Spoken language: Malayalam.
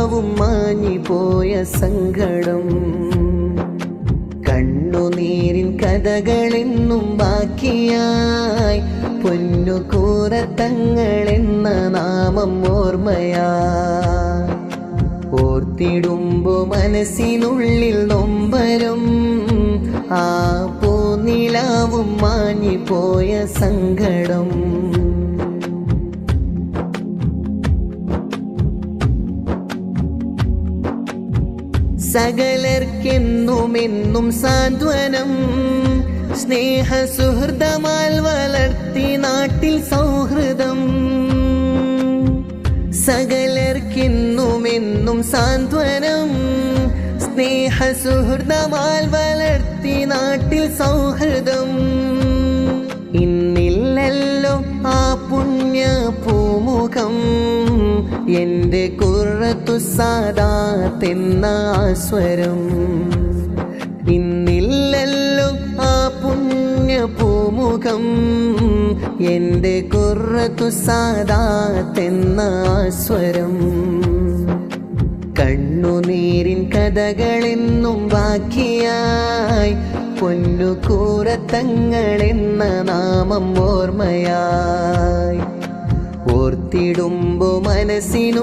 പൊന്നിലാവും മാഞ്ഞുപോയ സങ്കടം. കണ്ണുനീരിൻ കഥകളെന്നും ബാക്കിയായി പൊന്നുകൂറത്തങ്ങളെന്ന നാമം ഓർമ്മയായി. ഓർത്തിടുമ്പോ മനസ്സിനുള്ളിൽ നൊമ്പരം, ആ പൂനിലാവും മാഞ്ഞുപോയ സങ്കടം. സകലർക്കെന്നുമെന്നും സാന്ത്വനം, സ്നേഹസുഹൃദമാൽ വളർത്തി നാട്ടിൽ സൗഹൃദം. സകലർക്കെന്നുമെന്നും സാന്ത്വനം, സ്നേഹസുഹൃദമാൽ വളർത്തി നാട്ടിൽ സൗഹൃദം. ഇന്നില്ലല്ലോ ആ പുണ്യ പൂമുഖം, എന്റെ ഖുർറത്തു സാദാത്തെന്ന സ്വരം. ഇന്നില്ലല്ലോ ആ പുണ്യ പൂമുഖം, എന്റെ ഖുർറത്തു സാദാത്തെന്ന സ്വരം. കണ്ണുനീരിൻ കഥകളെന്നും ബാക്കിയായി പൊന്നുകൂറത്തങ്ങളെന്ന നാമം ഓർമ്മയായി. ഓർത്തിടുമ്പോ മനസ്സിനു